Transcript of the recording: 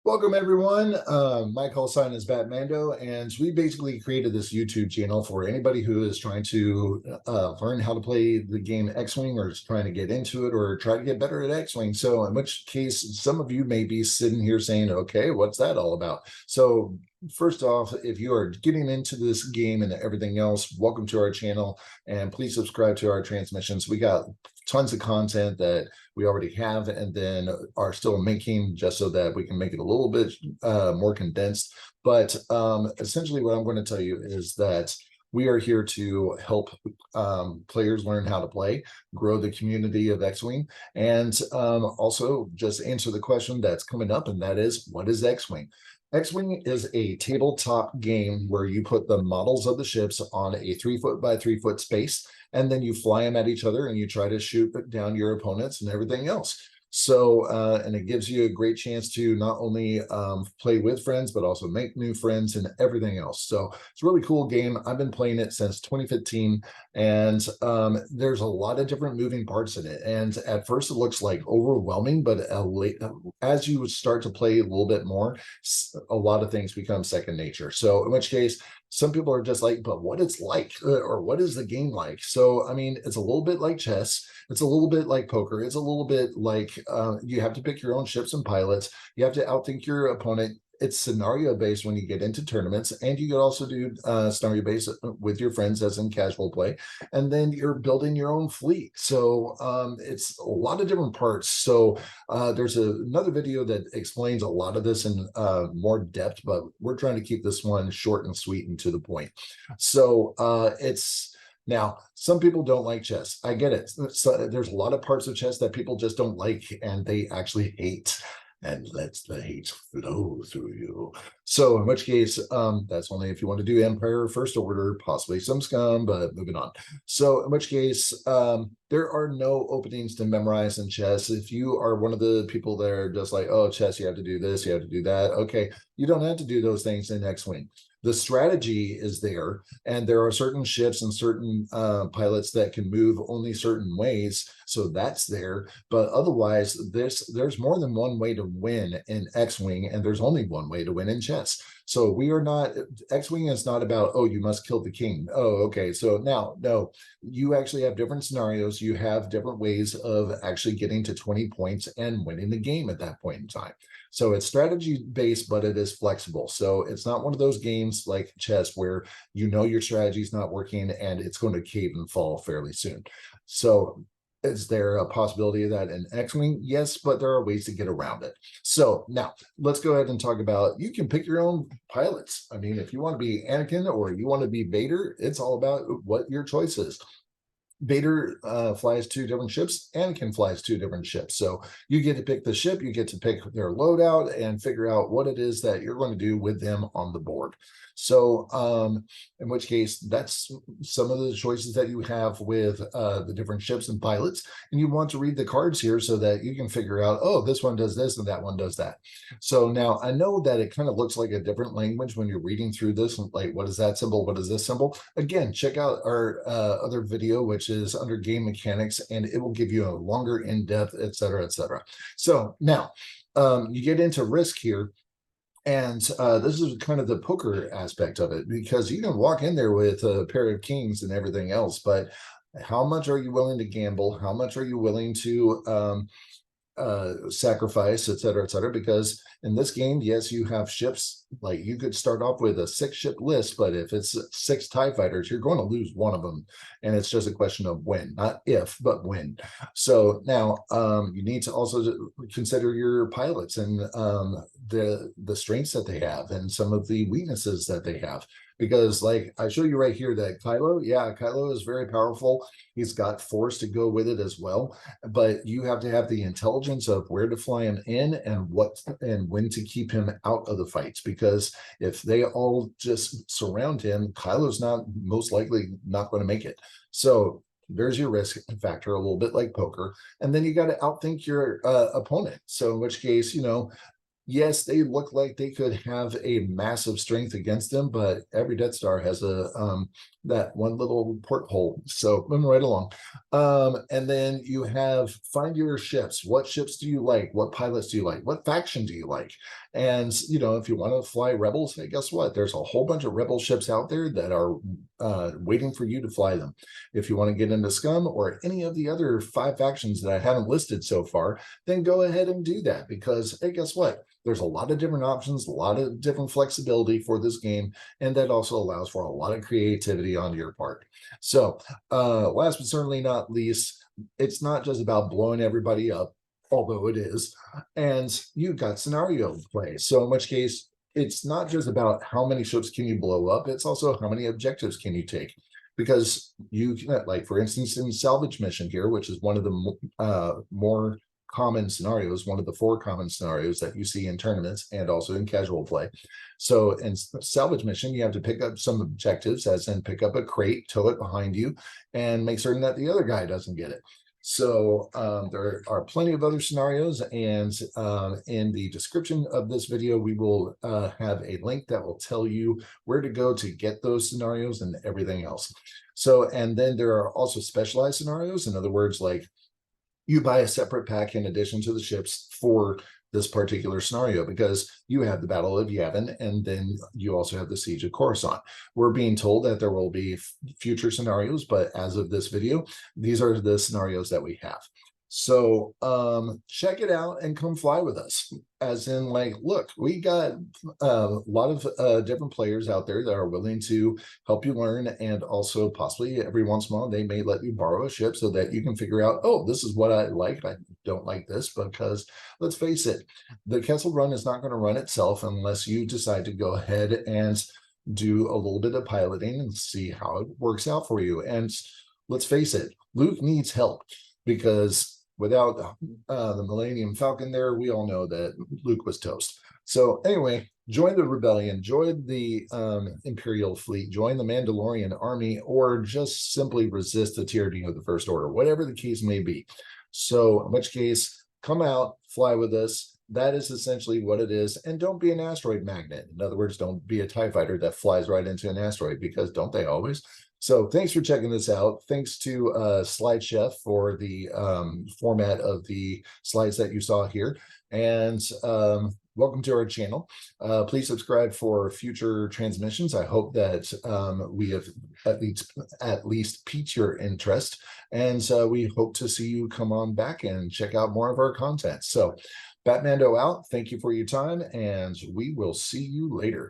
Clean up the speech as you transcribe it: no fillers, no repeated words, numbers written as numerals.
Welcome everyone. My call sign is BatMando, and we basically created this YouTube channel for anybody who is trying to learn how to play the game X-Wing, or is trying to get into it, or try to get better at X-Wing. So in which case, some of you may be sitting here saying, okay, what's that all about? So first off, if you are getting into this game and everything else, welcome to our channel, and please subscribe to our transmissions. We got tons of content that we already have and then are still making, just so that we can make it a little bit more condensed. But essentially what I'm going to tell you is that we are here to help players learn how to play, grow the community of X-Wing, and also just answer the question that's coming up, and that is, what is X-Wing? X-Wing is a tabletop game where you put the models of the ships on a 3-foot by 3-foot space, and then you fly them at each other and you try to shoot down your opponents and everything else. So, and it gives you a great chance to not only play with friends, but also make new friends and everything else. So it's a really cool game. I've been playing it since 2015, and there's a lot of different moving parts in it. And at first it looks like overwhelming, but as you start to play a little bit more, a lot of things become second nature. So in which case, some people are just like, but what it's like, or what is the game like? So, I mean, it's a little bit like chess. It's a little bit like poker. It's a little bit like you have to pick your own ships and pilots. You have to outthink your opponent. It's scenario based when you get into tournaments, and you could also do scenario based with your friends, as in casual play, and then you're building your own fleet. So it's a lot of different parts. So there's another video that explains a lot of this in more depth, but we're trying to keep this one short and sweet and to the point. So now, some people don't like chess. I get it. So there's a lot of parts of chess that people just don't like, and they actually hate, and lets the hate flow through you. So in which case, that's only if you want to do Empire First Order, possibly some scum, but moving on. So in which case, there are no openings to memorize in chess. If you are one of the people that are just like, oh, chess, you have to do this, you have to do that. Okay, you don't have to do those things in X-Wing. The strategy is there, and there are certain ships and certain pilots that can move only certain ways, so that's there. But otherwise, there's more than one way to win in X-Wing, and there's only one way to win in chess. So we are not, X-Wing is not about, oh, you must kill the king. Oh, okay, so now, no, you actually have different scenarios. You have different ways of actually getting to 20 points and winning the game at that point in time. So it's strategy based, but it is flexible. So it's not one of those games like chess where you know your strategy is not working and it's going to cave and fall fairly soon. So is there a possibility of that in X-Wing? Yes, but there are ways to get around it. So now let's go ahead and talk about, you can pick your own pilots. I mean, if you want to be Anakin or you want to be Vader, it's all about what your choice is. Vader flies 2 different ships, Anakin flies 2 different ships. So you get to pick the ship, you get to pick their loadout and figure out what it is that you're going to do with them on the board. So in which case, that's some of the choices that you have with the different ships and pilots. And you want to read the cards here so that you can figure out, oh, this one does this and that one does that. So now I know that it kind of looks like a different language when you're reading through this, like, what is that symbol? What is this symbol? Again, check out our other video, which is under game mechanics, and it will give you a longer in-depth, et cetera, et cetera. So now you get into risk here. And this is kind of the poker aspect of it, because you can walk in there with a pair of kings and everything else, but how much are you willing to gamble? How much are you willing to sacrifice, et cetera, because in this game, yes, you have ships. Like, you could start off with a 6-ship list, but if it's 6 TIE fighters, you're going to lose one of them, and it's just a question of when, not if, but when. So now you need to also consider your pilots and the strengths that they have and some of the weaknesses that they have. Because, like, I show you right here that Kylo is very powerful. He's got force to go with it as well, but you have to have the intelligence of where to fly him in and what and when to keep him out of the fights. Because if they all just surround him, Kylo's not most likely not going to make it. So there's your risk factor, a little bit like poker. And then you got to outthink your opponent. So in which case, you know, Yes, they look like they could have a massive strength against them, but every Death Star has a that one little porthole. So moving right along. And then you have find your ships. What ships do you like? What pilots do you like? What faction do you like? And if you want to fly rebels, hey, guess what? There's a whole bunch of rebel ships out there that are waiting for you to fly them. If you want to get into Scum or any of the other 5 factions that I haven't listed so far, then go ahead and do that because, hey, guess what? There's a lot of different options, a lot of different flexibility for this game, and that also allows for a lot of creativity on your part. So, last but certainly not least, it's not just about blowing everybody up, although it is, and you've got scenario play. So, in which case, it's not just about how many ships can you blow up, it's also how many objectives can you take. Because you can, like, for instance, in salvage mission here, which is one of the more common scenarios, one of the 4 common scenarios that you see in tournaments and also in casual play. So in salvage mission, you have to pick up some objectives, as in pick up a crate, tow it behind you, and make certain that the other guy doesn't get it. So there are plenty of other scenarios, and in the description of this video, we will have a link that will tell you where to go to get those scenarios and everything else. So, and then there are also specialized scenarios. In other words, like, you buy a separate pack in addition to the ships for this particular scenario because you have the Battle of Yavin and then you also have the Siege of Coruscant. We're being told that there will be future scenarios, but as of this video, these are the scenarios that we have. So check it out and come fly with us. As in, like, look, we got a lot of different players out there that are willing to help you learn, and also possibly every once in a while they may let you borrow a ship so that you can figure out, oh, this is what I like. I don't like this, because let's face it, the Kessel Run is not going to run itself unless you decide to go ahead and do a little bit of piloting and see how it works out for you. And let's face it, Luke needs help, because without the Millennium Falcon there, we all know that Luke was toast. So anyway, join the rebellion, join the Imperial fleet, join the Mandalorian army, or just simply resist the tyranny of the First Order, whatever the case may be. So in which case, come out, fly with us. That is essentially what it is. And don't be an asteroid magnet. In other words, don't be a TIE fighter that flies right into an asteroid, because don't they always? So thanks for checking this out. Thanks to Slide Chef for the format of the slides that you saw here. And welcome to our channel. Please subscribe for future transmissions. I hope that we have at least piqued your interest. And we hope to see you come on back and check out more of our content. So BatMando out. Thank you for your time, and we will see you later.